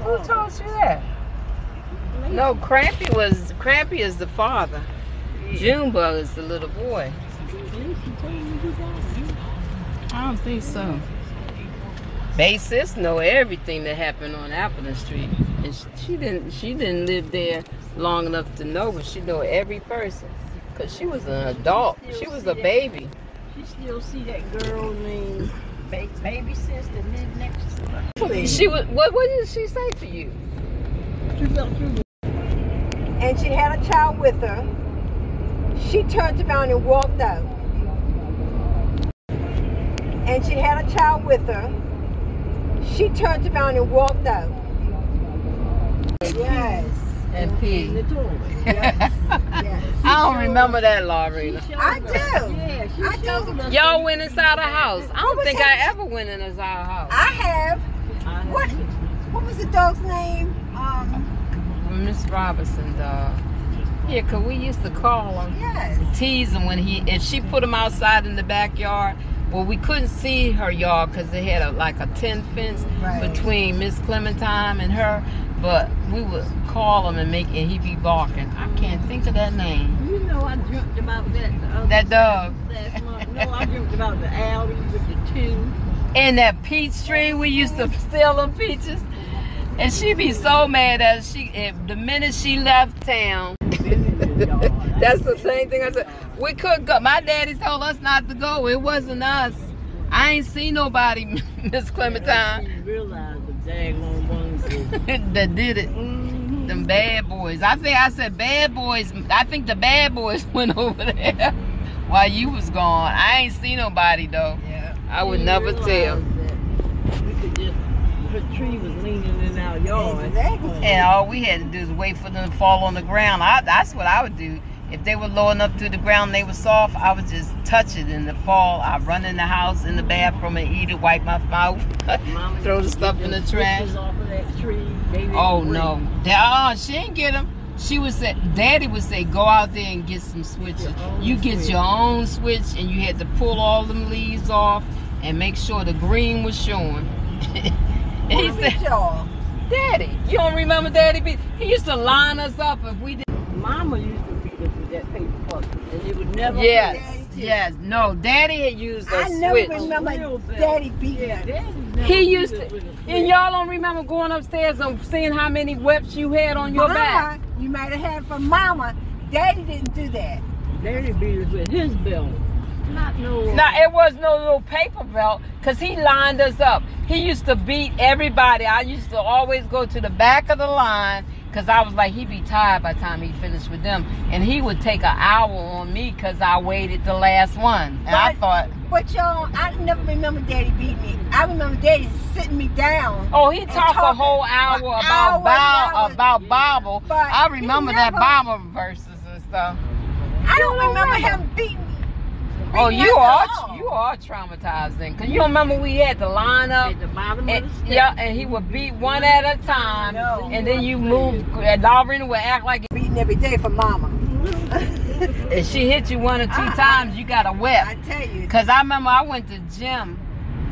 Who told you that? No, Crampy is the father. Junebug is the little boy. I don't think so. Basis know everything that happened on Appleton Street, and she didn't live there long enough to know, but she know every person, cause she was an adult. She was a baby. She still see that girl named Baby Sis that lived next to her. She was. What did she say to you? She felt through. And she had a child with her. She turned around and walked out. And she had a child with her. She turned around and walked out. Yes. And P. In the toilet. Yes. Yes. I don't remember that, Lorena. I do. Yeah, I do. Y'all went inside a house. I don't think I ever went inside a house. I have. What was the dog's name? Miss Robinson dog. Yeah, 'cause we used to call him. Yes. Tease him if she put him outside in the backyard. Well, we couldn't see her yard because they had like a tin fence between Miss Clementine and her. But we would call him and he'd be barking. I can't think of that name. You know, I dreamt about that. That dog. Last month. No, I dreamt about the alley with the two. And that peach tree, we used to steal them peaches. And she'd be so mad at the minute she left town. That's the same thing I said. We couldn't go. My daddy told us not to go. It wasn't us. I ain't seen nobody, Miss Clementine. She realized the daggone ones that did it. Mm-hmm. Them bad boys. I said bad boys. I think the bad boys went over there while you was gone. I ain't seen nobody though. Yeah. I would never tell. We could just, her tree was leaning in our yard. Exactly. And all we had to do is wait for them to fall on the ground. That's what I would do. If they were low enough to the ground and they were soft, I would just touch it in the fall. I'd run in the house, in the bathroom, and eat it, wipe my mouth, throw the stuff in the trash. Off of that tree, oh, no. She didn't get them. She would say, Daddy would say, go out there and get some switches. You get your own switch, and you had to pull all them leaves off and make sure the green was showing. And he said, Daddy, you don't remember Daddy? He used to line us up if we did. Mama used to beat us with that paper puzzle, and it would never. Yes. No, Daddy had used a switch. I never remember Daddy beating us. He used to, and y'all don't remember going upstairs and seeing how many whips you had on your back. You might have had from Mama. Daddy didn't do that. Daddy beat us with his belt. It was no little paper belt, because he lined us up. He used to beat everybody. I used to always go to the back of the line, because I was like, he'd be tired by the time he finished with them. And he would take an hour on me because I waited the last one. And I thought... But y'all, I never remember Daddy beating me. I remember Daddy sitting me down. Oh, he talked a whole hour about Bible. I remember that Bible verses and stuff. I don't remember him beating me. Oh, you are traumatized then, because you remember we had to line up, at the bottom of the steps. Yeah, and he would beat one at a time, and then you move, and Lorena would act like beating every day for Mama. If she hit you one or two times, you got a whip. I tell you. Because I remember I went to gym,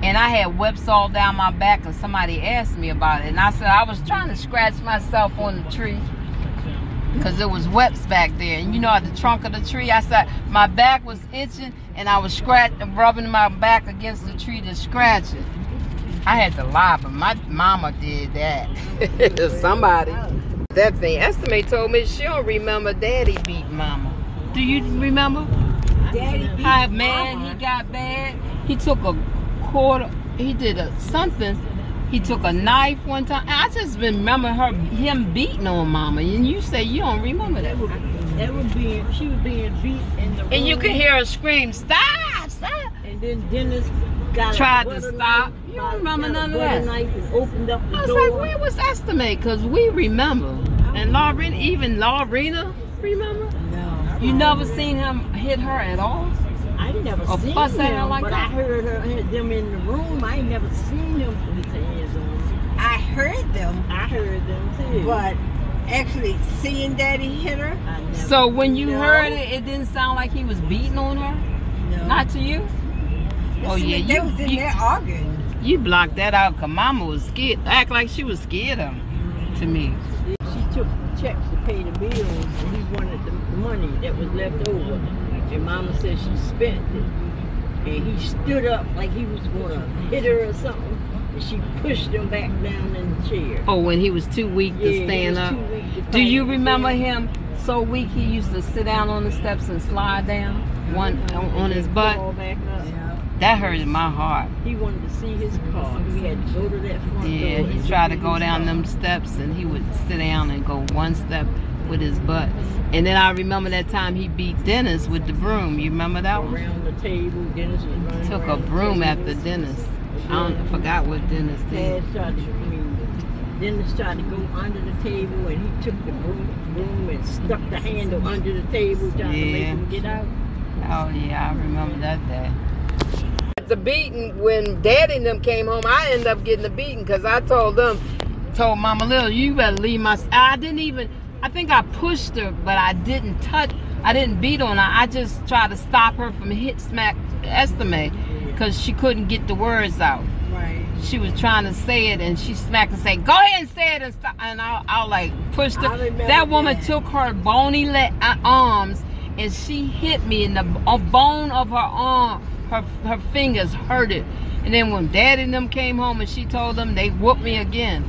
and I had whips all down my back, and somebody asked me about it, and I said I was trying to scratch myself on the tree. Because there was whips back there, and you know, at the trunk of the tree, I said my back was itching, and I was rubbing my back against the tree to scratch it. I had to lie, but my mama did that. Somebody. That thing. Estimate told me she don't remember Daddy beat Mama. Do you remember? Daddy beat how mad he got bad? He took a quarter. He did something. He took a knife one time. I just remember him beating on Mama, and you say you don't remember that. She was being beat in the room. And you could hear her scream, "Stop! Stop!" And then Dennis tried to stop. You don't remember none of that. Knife and opened up the I was door. like, where was Estimate? Because we remember. And Lorena, remember? No. You never seen him hit her at all? I never seen fuss at her him, like but that? I heard them in the room. I ain't never seen him put his hands on her. I heard them. I heard them too. But actually seeing Daddy hit her. So when you heard it, it didn't sound like he was beating on her? No. Not to you? Oh yeah, they was in there arguing. You blocked that out because Mama was scared. Act like she was scared of him. to me. She took checks to pay the bills, and he wanted the money that was left over. And Mama said she spent it. And he stood up like he was going to hit her or something. And she pushed him back down in the chair. Oh, when he was too weak to stand up. Do you remember him so weak he used to sit down on the steps and slide down on his butt? That hurted my heart. He wanted to see his car. He had to go to that front door. Yeah, he tried to go down them steps and he would sit down and go one step with his butt. And then I remember that time he beat Dennis with the broom. You remember that one? Around the table, Dennis was running. Took a broom after Dennis. I forgot what Dennis did. Dennis tried to go under the table and he took the broom and stuck the handle under the table trying to make him get out. Oh yeah, I remember that day. The beating, when Daddy and them came home, I ended up getting the beating because I told Mama Lil, you better leave my, I think I pushed her, but I didn't beat on her. I just tried to stop her from smack Estimate because she couldn't get the words out. Right. She was trying to say it and she smacked and said, go ahead and say it and stop. And I like pushed her. That woman took her bony arms and she hit me in the bone of her arm. Her fingers hurted. And then when Daddy and them came home and she told them, they whooped me again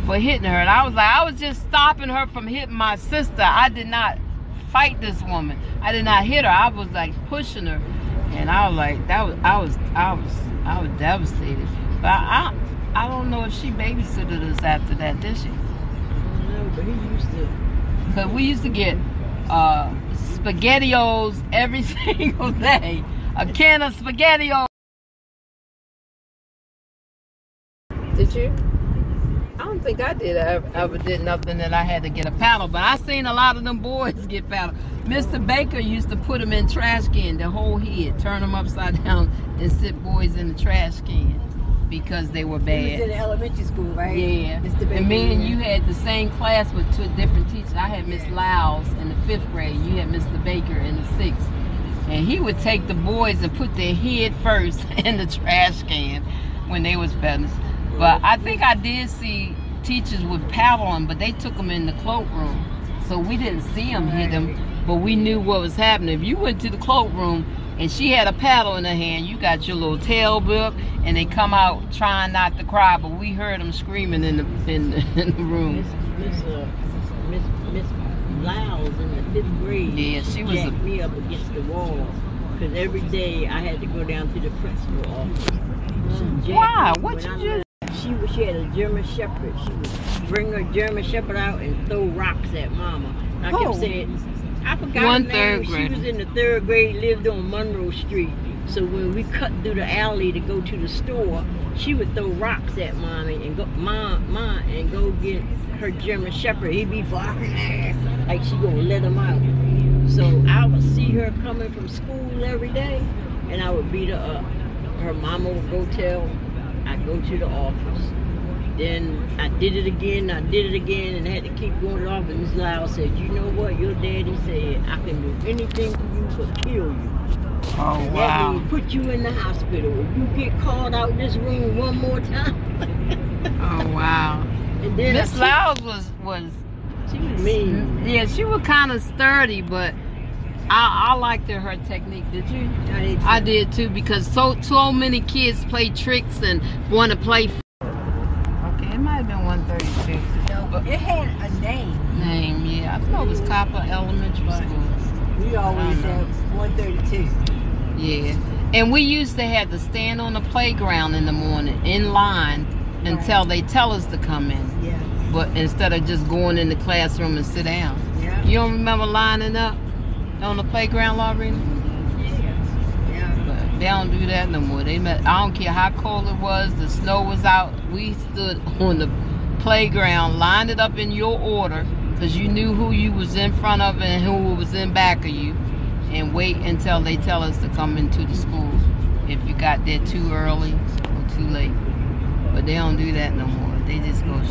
for hitting her. And I was like, I was just stopping her from hitting my sister. I did not fight this woman. I did not hit her. I was like pushing her. And I was like, I was devastated. But I don't know if she babysitted us after that, did she? No, but he used to. Cause we used to get SpaghettiOs every single day. A can of SpaghettiOs. Did you? I don't think I did. I ever did nothing that I had to get a paddle. But I seen a lot of them boys get paddled. Mr. Baker used to put them in trash can, the whole head, turn them upside down and sit boys in the trash can because they were bad. He was in the elementary school, right? Yeah. Mr. Baker, and me and you had the same class with two different teachers. I had Miss Lyles in the 5th grade. You had Mr. Baker in the 6th. And he would take the boys and put their head first in the trash can when they was better. But I think I did see teachers with paddling, but they took them in the cloakroom. So we didn't see them hit them, but we knew what was happening. If you went to the cloakroom and she had a paddle in her hand, you got your little tail whip, and they come out trying not to cry, but we heard them screaming in the room. Miss Lyles in the 5th grade. Yeah, she was jacked me up against the wall because every day I had to go down to the principal office. Why? What you do? She had a German Shepherd. She would bring her German Shepherd out and throw rocks at Mama. I kept saying, I forgot her name. She was in the 3rd grade, lived on Monroe Street. So when we cut through the alley to go to the store, she would throw rocks at Mommy and go, Mom, and go get her German Shepherd. He'd be barking like she gonna let him out. So I would see her coming from school every day, and I would beat her up. Her mama would go tell. I'd go to the office. Then I did it again, and I had to keep going to the office. Ms. Lyle said, you know what, your daddy said, I can do anything for you but kill you. Oh, and wow. That means put you in the hospital. If you get called out this room one more time. Oh, wow. And then Miss Lyles was she was mean. Yeah, she was kind of sturdy, but I liked her technique. Did you? I did too, because so many kids play tricks and want to play. Okay, it might have been 132. No, but it had a name. Yeah. I thought it was Copper Elementary School. We always had 132. Yeah. And we used to have to stand on the playground in the morning in line until they tell us to come in. Yeah. But instead of just going in the classroom and sit down. Yeah. You don't remember lining up on the playground, Laurina? Yeah. But they don't do that no more. I don't care how cold it was, the snow was out. We stood on the playground, lined it up in your order, because you knew who you was in front of and who was in back of you, and wait until they tell us to come into the school if you got there too early or too late. But they don't do that no more. They just go